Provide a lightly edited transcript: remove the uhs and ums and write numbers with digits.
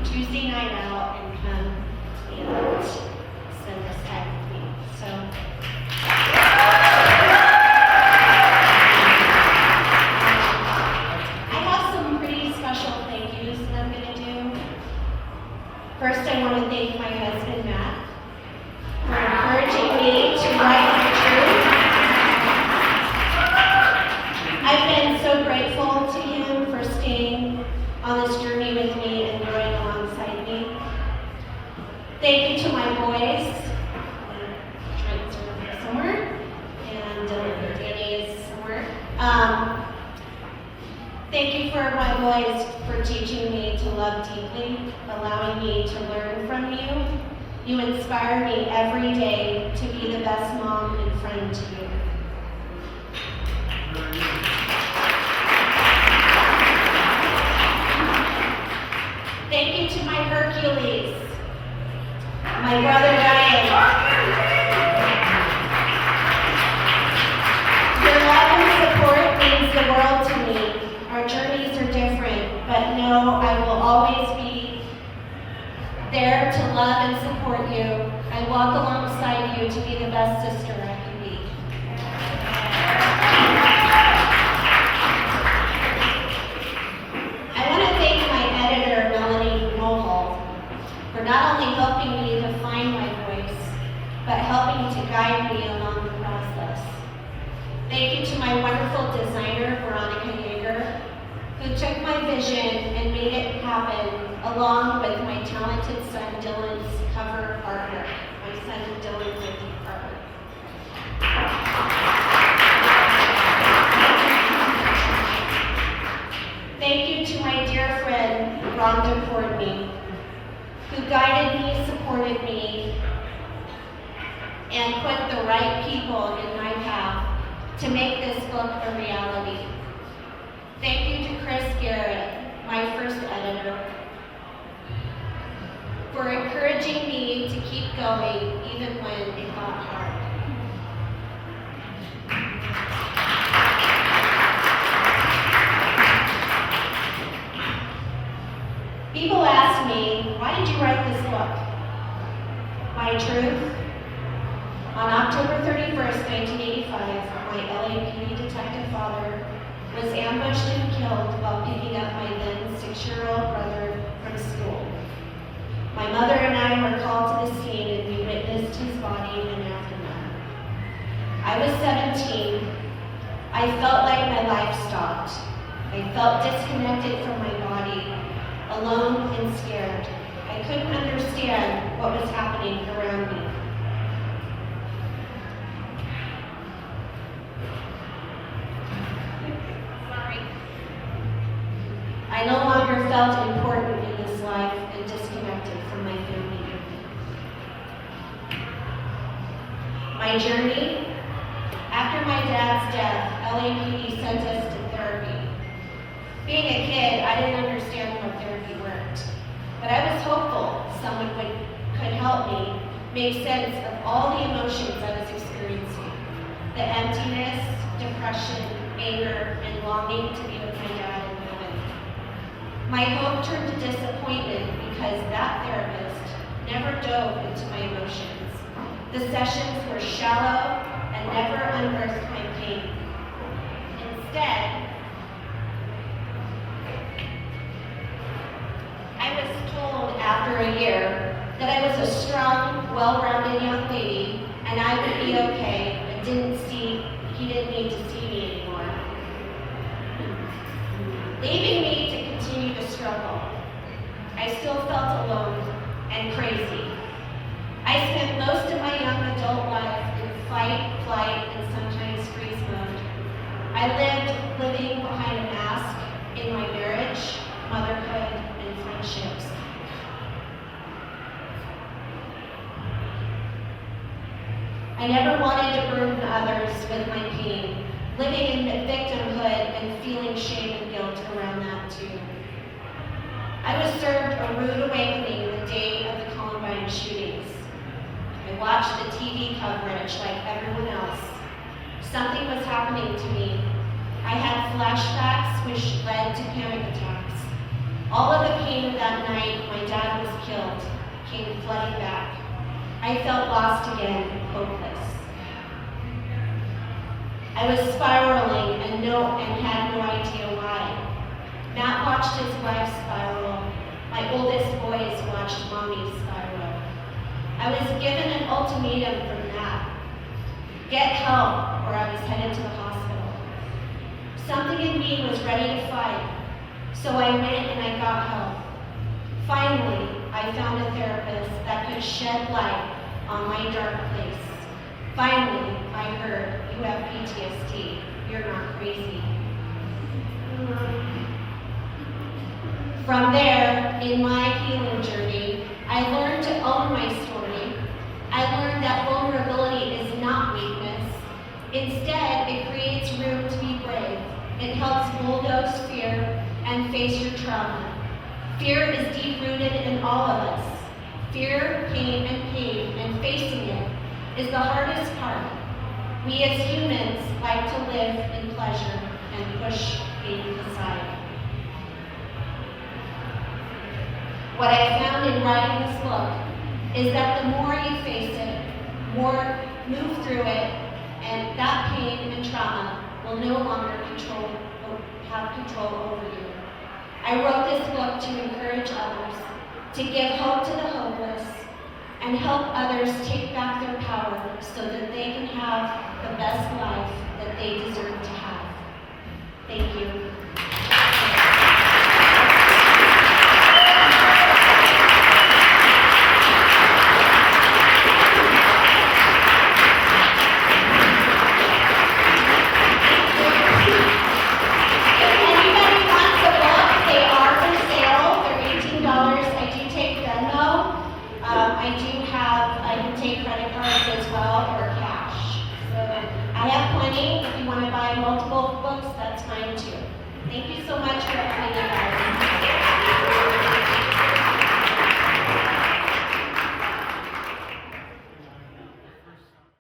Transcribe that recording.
Tuesday night out and come and spend this time with me. So I have some pretty special thank yous that I'm going to do. First, I want to thank my husband, Matt, for encouraging me to write the truth. I've been so grateful to him for staying on this journey with me and growing alongside me. Thank you to my boys. Trent's over here somewhere, and Danny is somewhere. Thank you for my boys for teaching me to love deeply, allowing me to learn from you. You inspire me every day to be the best mom and friend to you. Thank you to my Hercules, my brother Ryan. Your love and support means the world to me. Our journeys are different, but know I will always be there to love and support you. I walk alongside you to be the best sister I can be. I want to thank my editor, Melanie Mulhall, for not only helping me to find my voice, but helping to guide me along the process. Thank you to my wonderful designer, Veronica Yeager, who took my vision and made it happen, along with my talented son Dylan's cover artwork. My son Dylan's artwork. Thank you to my dear friend Rhonda Courtney, who guided me, supported me, and put the right people in my path to make this book a reality. Thank you to Chris Garrett, my first editor, for encouraging me to keep going even when it got hard. People ask me, why did you write this book? My truth. On October 31st, 1985, my LAPD detective father was ambushed and killed while picking up my then 6-year-old brother from school. My mother and I were called to the scene and we witnessed his body in aftermath. I was 17. I felt like my life stopped. I felt disconnected from my body, alone and scared. I couldn't understand what was happening around me. I no longer felt important in this life and disconnected from my family. My journey, after my dad's death, LAPD sent us to therapy. Being a kid, I didn't understand how therapy worked, but I was hopeful someone could help me make sense of all the emotions I was experiencing. The emptiness, depression, anger, and longing to be with my dad in heaven. My hope turned to disappointment because that therapist never dove into my emotions. The sessions were shallow and never unearthed my pain. Instead, I was told after a year that I was a strong, well-rounded young lady and I would be okay and he didn't need to see me anymore. Leaving me to continue to struggle. I still felt alone and crazy. I spent most of my young adult life in fight, flight, and sometimes freeze mode. I lived living behind a mask in my marriage, motherhood, and friendships. I never wanted to burden others with my pain, living in victimhood and feeling shame and guilt around that too. I was served a rude awakening the day of the Columbine shootings. I watched the TV coverage like everyone else. Something was happening to me. I had flashbacks which led to panic attacks. All of the pain of that night, my dad came flooding back. I felt lost again, hopeless. I was spiraling and had no idea why. Matt watched his wife spiral. My oldest boys watched mommy spiral. I was given an ultimatum from Matt. Get help, or I was headed to the hospital. Something in me was ready to fight, so I went and I got help. Finally, I found a therapist that could shed light on my dark place. Finally, I heard, you have PTSD. You're not crazy. From there, in my healing journey, I learned to own my story. I learned that vulnerability is not weakness. Instead, it creates room to be brave. It helps bulldoze fear and face your trauma. Fear is deep-rooted in all of us. Fear, pain, and facing it is the hardest part. We as humans like to live in pleasure and push pain aside. What I found in writing this book is that the more you face it, more move through it, and that pain and trauma will no longer have control over you. I wrote this book to encourage others, to give hope to the hopeless, and help others take back their power so that they can have the best life that they deserve to have. Thank you. I can take credit cards as well or cash. So I have plenty. If you want to buy multiple books, that's fine too. Thank you so much for coming in, guys.